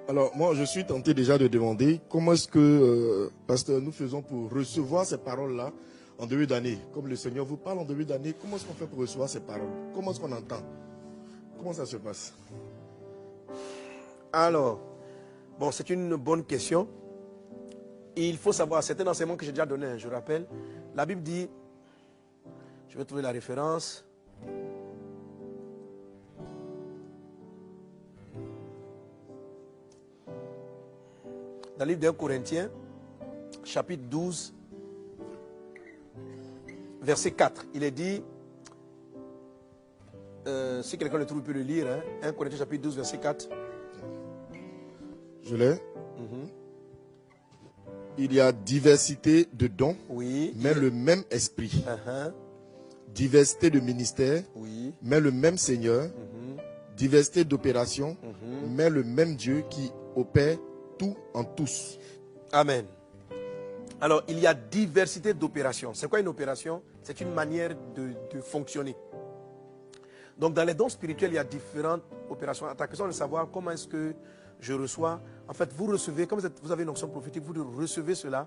Alors, moi, je suis tenté déjà de demander comment est-ce que, pasteur, nous faisons pour recevoir ces paroles-là en début d'année. Comme le Seigneur vous parle en début d'année, comment est-ce qu'on fait pour recevoir ces paroles? Comment est-ce qu'on entend? Comment ça se passe? Alors, bon, c'est une bonne question. Il faut savoir, c'est un enseignement que j'ai déjà donné, je rappelle. La Bible dit, je vais trouver la référence. Dans le livre d'un Corinthiens, chapitre 12, verset 4, il est dit, si quelqu'un le trouve, peut le lire, hein, 1 Corinthiens chapitre 12, verset 4. Je l'ai. Il y a diversité de dons, Oui. mais le même esprit. Uh-huh. Diversité de ministères, Oui. mais le même Seigneur. Diversité d'opérations, mais le même Dieu qui opère tout en tous. Amen. Alors, il y a diversité d'opérations. C'est quoi une opération? C'est une manière de fonctionner. Donc, dans les dons spirituels, il y a différentes opérations. Ta question est de savoir comment est-ce que je reçois. En fait, vous recevez, comme vous avez une onction prophétique, vous recevez cela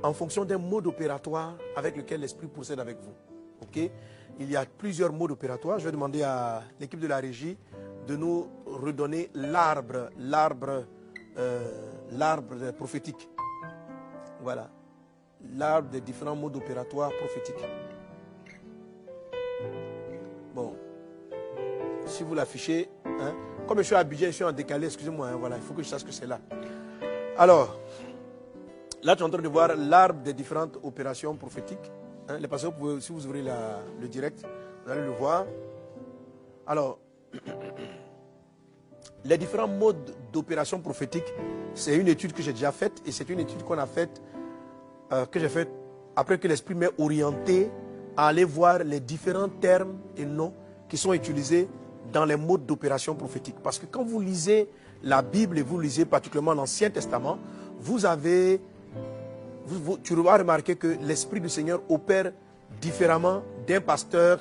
en fonction d'un mode opératoire avec lequel l'Esprit procède avec vous. Ok? Il y a plusieurs modes opératoires. Je vais demander à l'équipe de la régie de nous redonner l'arbre prophétique. Voilà. L'arbre des différents modes opératoires prophétiques. Bon. Si vous l'affichez, hein, comme je suis à Abidjan, je suis en décalé, excusez-moi, hein, voilà, il faut que je sache que c'est là. Alors, là tu es en train de voir l'arbre des différentes opérations prophétiques. Hein, les pasteurs, si vous ouvrez le direct, vous allez le voir. Alors, les différents modes d'opération prophétique, c'est une étude que j'ai déjà faite et c'est une étude qu'on a faite, que j'ai faite après que l'Esprit m'ait orienté à aller voir les différents termes et noms qui sont utilisés dans les modes d'opération prophétique. Parce que quand vous lisez la Bible et vous lisez particulièrement l'Ancien Testament, tu vas remarquer que l'Esprit du Seigneur opère différemment d'un pasteur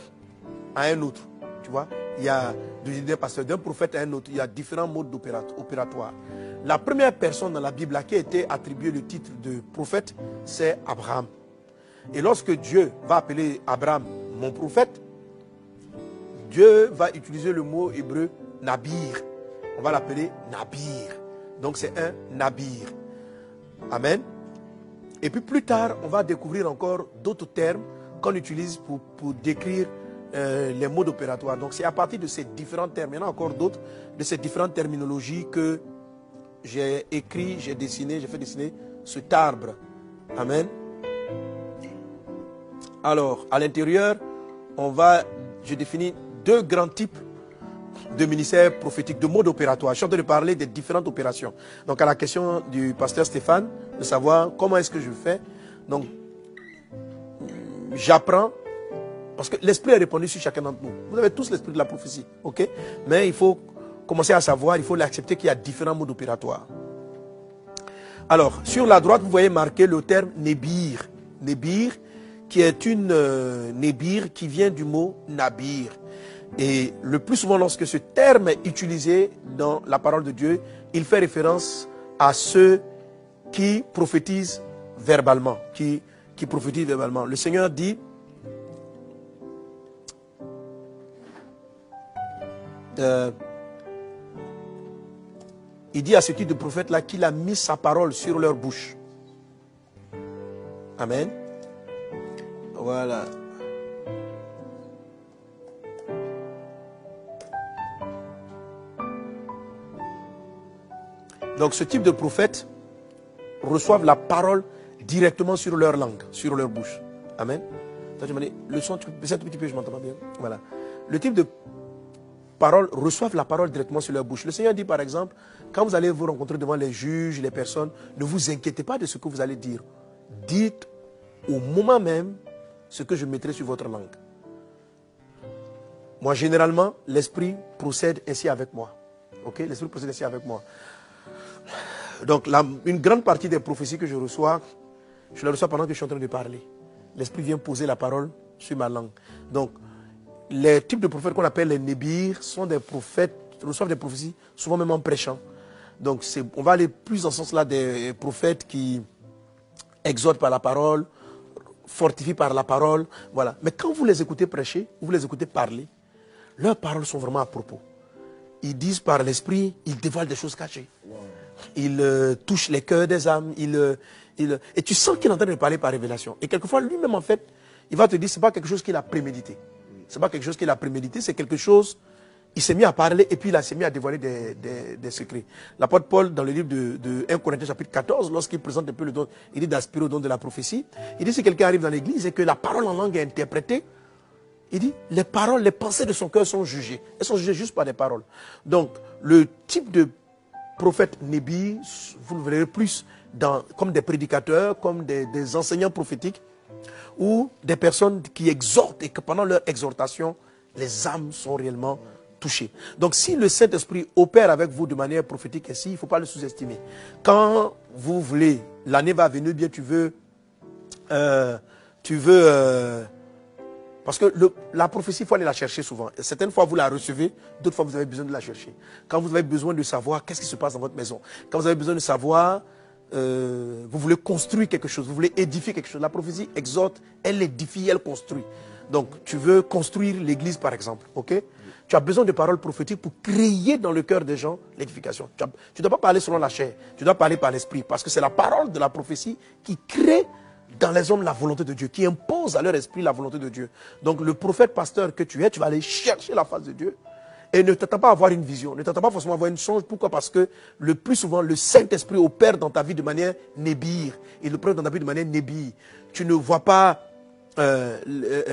à un autre. Tu vois, il y a d'un pasteur, d'un prophète à un autre, il y a différents modes opératoires. La première personne dans la Bible à qui a été attribué le titre de prophète, c'est Abraham. Et lorsque Dieu va appeler Abraham mon prophète, Dieu va utiliser le mot hébreu Nabir. On va l'appeler Nabir. Donc c'est un Nabir. Amen. Et puis plus tard, on va découvrir encore d'autres termes qu'on utilise pour décrire les modes opératoires. Donc c'est à partir de ces différents termes, il y en a encore d'autres, de ces différentes terminologies que j'ai écrit, j'ai fait dessiner cet arbre. Amen. Alors, à l'intérieur, je définis deux grands types de ministères prophétiques, de modes opératoires. Je suis en train de parler des différentes opérations. Donc, à la question du pasteur Stéphane, de savoir comment est-ce que je fais. Donc, j'apprends, parce que l'Esprit a répondu sur chacun d'entre nous. Vous avez tous l'esprit de la prophétie, ok? Mais il faut commencer à savoir, il faut l'accepter qu'il y a différents modes opératoires. Alors, sur la droite, vous voyez marqué le terme Nébir. Nébir, qui est une Nébir qui vient du mot Nabir. Et le plus souvent, lorsque ce terme est utilisé dans la parole de Dieu, il fait référence à ceux qui prophétisent verbalement. Qui prophétisent verbalement. Le Seigneur dit, il dit à ce type de prophète-là qu'il a mis sa parole sur leur bouche. Amen. Voilà. Donc ce type de prophètes reçoivent la parole directement sur leur langue, sur leur bouche. Amen. Le son, tu baisses un tout petit peu, je m'entends pas bien. Voilà. Le type de parole reçoivent la parole directement sur leur bouche. Le Seigneur dit par exemple, quand vous allez vous rencontrer devant les juges, les personnes, ne vous inquiétez pas de ce que vous allez dire. Dites au moment même ce que je mettrai sur votre langue. Moi, généralement, l'Esprit procède ainsi avec moi. Ok? L'Esprit procède ainsi avec moi. Donc, une grande partie des prophéties que je reçois, je les reçois pendant que je suis en train de parler. L'Esprit vient poser la parole sur ma langue. Donc, les types de prophètes qu'on appelle les Nébirs sont des prophètes, reçoivent des prophéties, souvent même en prêchant. Donc on va aller plus dans ce sens-là des prophètes qui exhortent par la parole, fortifient par la parole. Voilà. Mais quand vous les écoutez prêcher, vous les écoutez parler, leurs paroles sont vraiment à propos. Ils disent par l'esprit, ils dévoilent des choses cachées. Ils touchent les cœurs des âmes. Et tu sens qu'il est en train de parler par révélation. Et quelquefois, lui-même, en fait, il va te dire, ce n'est pas quelque chose qu'il a prémédité. Ce n'est pas quelque chose qu'il a prémédité, c'est quelque chose, il s'est mis à parler et puis il s'est mis à dévoiler des secrets. L'apôtre Paul, dans le livre de 1 Corinthiens chapitre 14, lorsqu'il présente un peu le don, il dit d'aspirer au don de la prophétie. Il dit, si quelqu'un arrive dans l'église et que la parole en langue est interprétée, il dit, les paroles, les pensées de son cœur sont jugées. Elles sont jugées juste par des paroles. Donc, le type de prophète Nébi, vous le verrez plus comme des prédicateurs, comme des enseignants prophétiques, ou des personnes qui exhortent et que pendant leur exhortation, les âmes sont réellement touchées. Donc, si le Saint-Esprit opère avec vous de manière prophétique ainsi, il ne faut pas le sous-estimer. Quand vous voulez, l'année va venir, bien tu veux parce que la prophétie, il faut aller la chercher souvent. Et certaines fois, vous la recevez, d'autres fois, vous avez besoin de la chercher. Quand vous avez besoin de savoir qu'est-ce qui se passe dans votre maison, quand vous avez besoin de savoir, vous voulez construire quelque chose, vous voulez édifier quelque chose. La prophétie exhorte, elle édifie, elle construit. Donc, tu veux construire l'église, par exemple, ok? Tu as besoin de paroles prophétiques pour créer dans le cœur des gens l'édification. Tu ne dois pas parler selon la chair, tu dois parler par l'esprit, parce que c'est la parole de la prophétie qui crée dans les hommes la volonté de Dieu, qui impose à leur esprit la volonté de Dieu. Donc le prophète pasteur que tu es, tu vas aller chercher la face de Dieu. Et ne t'attends pas à avoir une vision, ne t'attends pas forcément à avoir une songe. Pourquoi? Parce que le plus souvent, le Saint-Esprit opère dans ta vie de manière nébire. Il opère dans ta vie de manière nébire. Tu ne vois pas,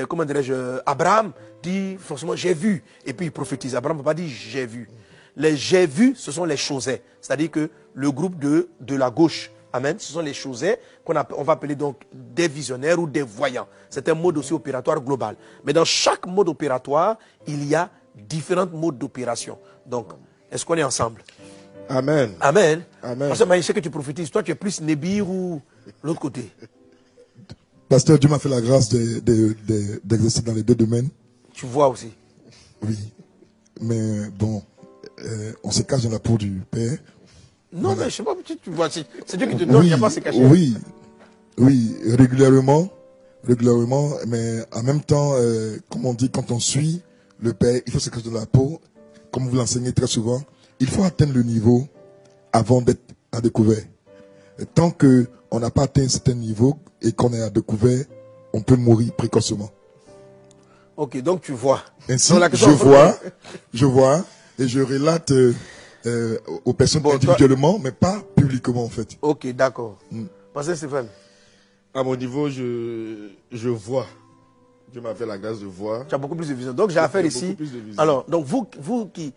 comment dirais-je, Abraham dit forcément j'ai vu. Et puis il prophétise. Abraham ne va pas dire j'ai vu. Les j'ai vu, ce sont les choses. C'est-à-dire que le groupe de la gauche, amen, ce sont les choses qu'on va appeler donc des visionnaires ou des voyants. C'est un mode aussi opératoire global. Mais dans chaque mode opératoire, il y a différents modes d'opération. Donc, est-ce qu'on est ensemble? Amen. Amen. Amen. Parce que je sais que tu prophétises. Toi, tu es plus Nébir ou l'autre côté? Pasteur, Dieu m'a fait la grâce d'exercer dans les deux domaines. Tu vois aussi. Oui. Mais bon, on se cache dans la peau du Père. Non, Voilà. mais je sais pas, tu vois, c'est Dieu qui te donne, il n'y a pas à se cacher. Oui, régulièrement, mais en même temps, comme on dit, quand on suit le Père, il faut se cacher dans la peau, comme vous l'enseignez très souvent, il faut atteindre le niveau avant d'être à découvert. Et tant qu'on n'a pas atteint un certain niveau et qu'on est à découvert, on peut mourir précocement. Ok, donc tu vois. Ainsi, Donc, la question, je vois, et je relate aux personnes individuellement, mais pas publiquement en fait. Ok, d'accord. Pasteur Stéphane. À mon niveau, je vois. Dieu m'a fait la grâce de voir. Tu as beaucoup plus de vision. Donc j'ai affaire ici. Alors, donc vous qui...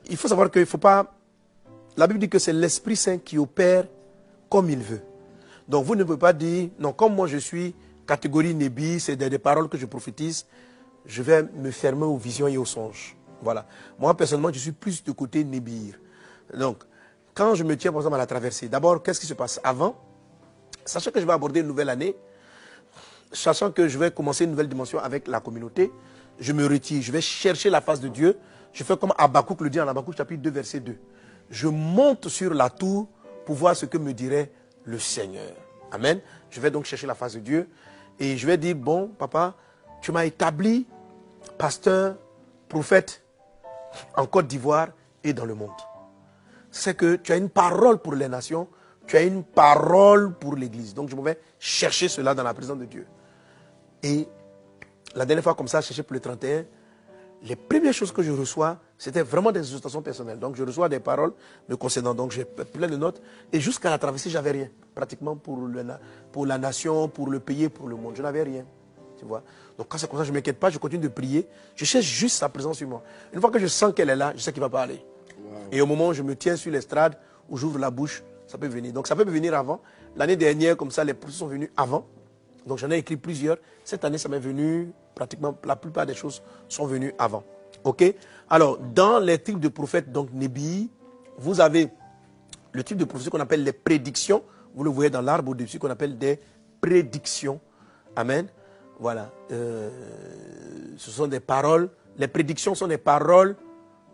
Il faut savoir qu'il ne faut pas... La Bible dit que c'est l'Esprit Saint qui opère comme il veut. Donc vous ne pouvez pas dire, non, comme moi je suis catégorie Nébi, c'est des paroles que je prophétise, je vais me fermer aux visions et aux songes. Voilà. Moi, personnellement, je suis plus de côté Nébir. Donc, quand je me tiens, par exemple, à la traversée, d'abord, qu'est-ce qui se passe? Avant, sachant que je vais aborder une nouvelle année, sachant que je vais commencer une nouvelle dimension avec la communauté, je me retire, je vais chercher la face de Dieu. Je fais comme Habakkuk le dit en Habakkuk chapitre 2, verset 2. Je monte sur la tour pour voir ce que me dirait le Seigneur. Amen. Je vais donc chercher la face de Dieu et je vais dire, bon, papa, tu m'as établi pasteur, prophète en Côte d'Ivoire et dans le monde. C'est que tu as une parole pour les nations, tu as une parole pour l'Église. Donc je vais chercher cela dans la présence de Dieu. Et la dernière fois comme ça, chercher pour le 31, les premières choses que je reçois, c'était vraiment des exhortations personnelles. Donc je reçois des paroles me concernant. Donc j'ai plein de notes. Et jusqu'à la traversée, je n'avais rien. Pratiquement pour la nation, pour le pays, pour le monde. Je n'avais rien. Tu vois. Donc quand c'est comme ça, je ne m'inquiète pas, je continue de prier. Je cherche juste sa présence sur moi. Une fois que je sens qu'elle est là, je sais qu'il va parler. Wow. Et au moment où je me tiens sur l'estrade, où j'ouvre la bouche, ça peut venir. Donc ça peut venir avant. L'année dernière, comme ça, les procès sont venus avant. Donc j'en ai écrit plusieurs. Cette année, ça m'est venu, pratiquement la plupart des choses sont venues avant. Ok? Alors, dans les types de prophètes, donc Nébi, vous avez le type de prophétie qu'on appelle les prédictions. Vous le voyez dans l'arbre au-dessus qu'on appelle des prédictions. Amen. Voilà. Ce sont des paroles. Les prédictions sont des paroles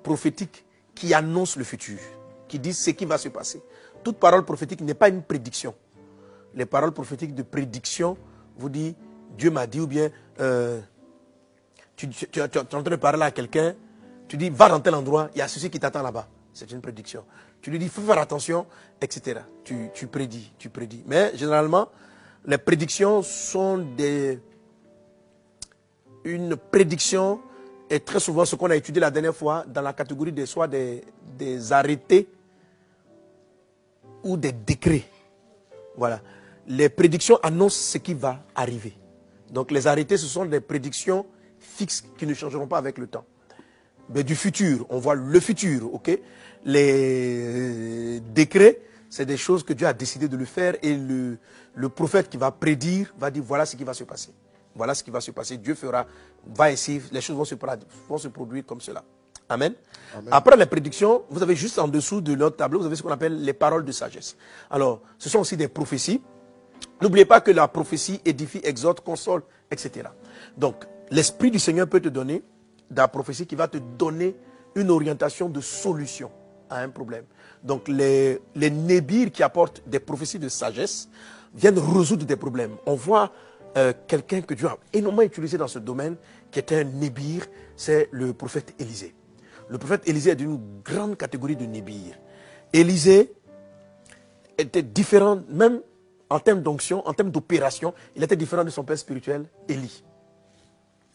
prophétiques qui annoncent le futur. qui disent ce qui va se passer. Toute parole prophétique n'est pas une prédiction. Les paroles prophétiques de prédiction vous disent Dieu m'a dit, ou bien tu es en train de parler à quelqu'un, tu dis va dans tel endroit, il y a ceci qui t'attend là-bas. C'est une prédiction. Tu lui dis il faut faire attention, etc. Tu prédis. Mais généralement, les prédictions sont une prédiction est très souvent ce qu'on a étudié la dernière fois dans la catégorie des arrêtés ou des décrets. Voilà. Les prédictions annoncent ce qui va arriver. Donc les arrêtés, ce sont des prédictions fixes qui ne changeront pas avec le temps. Mais du futur, on voit le futur, ok? Les décrets, c'est des choses que Dieu a décidé de le faire et le prophète qui va prédire va dire voilà ce qui va se passer. Voilà ce qui va se passer. Dieu va essayer, les choses vont se produire comme cela. Amen. Amen. Après les prédictions, vous avez juste en dessous de notre tableau, vous avez ce qu'on appelle les paroles de sagesse. Alors, ce sont aussi des prophéties. N'oubliez pas que la prophétie édifie, exhorte, console, etc. Donc, l'Esprit du Seigneur peut te donner de la prophétie qui va te donner une orientation de solution à un problème. Donc, les nébirs qui apportent des prophéties de sagesse viennent résoudre des problèmes. On voit quelqu'un que Dieu a énormément utilisé dans ce domaine, qui était un nébir, c'est le prophète Élisée. Le prophète Élisée est d'une grande catégorie de nébirs. Élisée était différent, même en termes d'onction, en termes d'opération, il était différent de son père spirituel, Élie.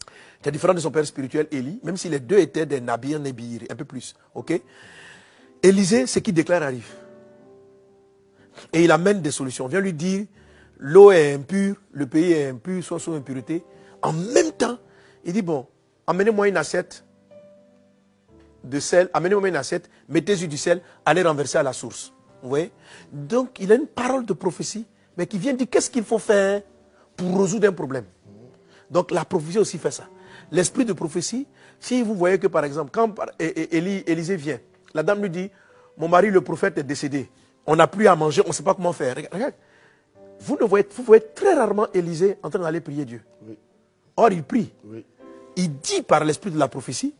Il était différent de son père spirituel, Élie, même si les deux étaient des nabirs, nébir, un peu plus. Ok? Élisée, ce qu'il déclare arrive. Et il amène des solutions. On vient lui dire, l'eau est impure, le pays est impur, soit sous impurité. En même temps, il dit, bon, amenez-moi une assiette de sel, amenez-moi une assiette, mettez-y du sel, allez renverser à la source. Vous voyez? Donc, il a une parole de prophétie, mais qui vient dire qu'est-ce qu'il faut faire pour résoudre un problème. Donc, la prophétie aussi fait ça. L'esprit de prophétie, si vous voyez que, par exemple, quand Élisée vient, la dame lui dit, mon mari, le prophète, est décédé. On n'a plus à manger, on ne sait pas comment faire. Regarde. Vous voyez très rarement Élisée en train d'aller prier Dieu. Oui. Or, il prie. Oui. Il dit par l'esprit de la prophétie,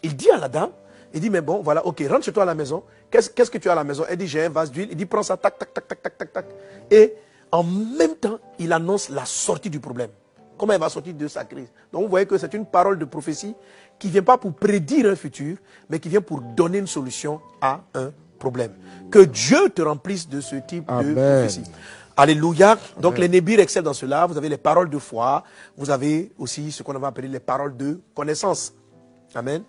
il dit à la dame, il dit, mais bon, voilà, ok, rentre chez toi à la maison. Qu'est-ce que tu as à la maison? Elle dit, j'ai un vase d'huile. Il dit, prends ça, tac, tac, tac, tac, tac, tac, tac. Et en même temps, il annonce la sortie du problème. Comment elle va sortir de sa crise. Donc, vous voyez que c'est une parole de prophétie qui ne vient pas pour prédire un futur, mais qui vient pour donner une solution à un problème. Que Dieu te remplisse de ce type de prophétie. Alléluia. Donc, Amen. Les nébirs excellent dans cela. Vous avez les paroles de foi. Vous avez aussi ce qu'on va appeler les paroles de connaissance. Amen.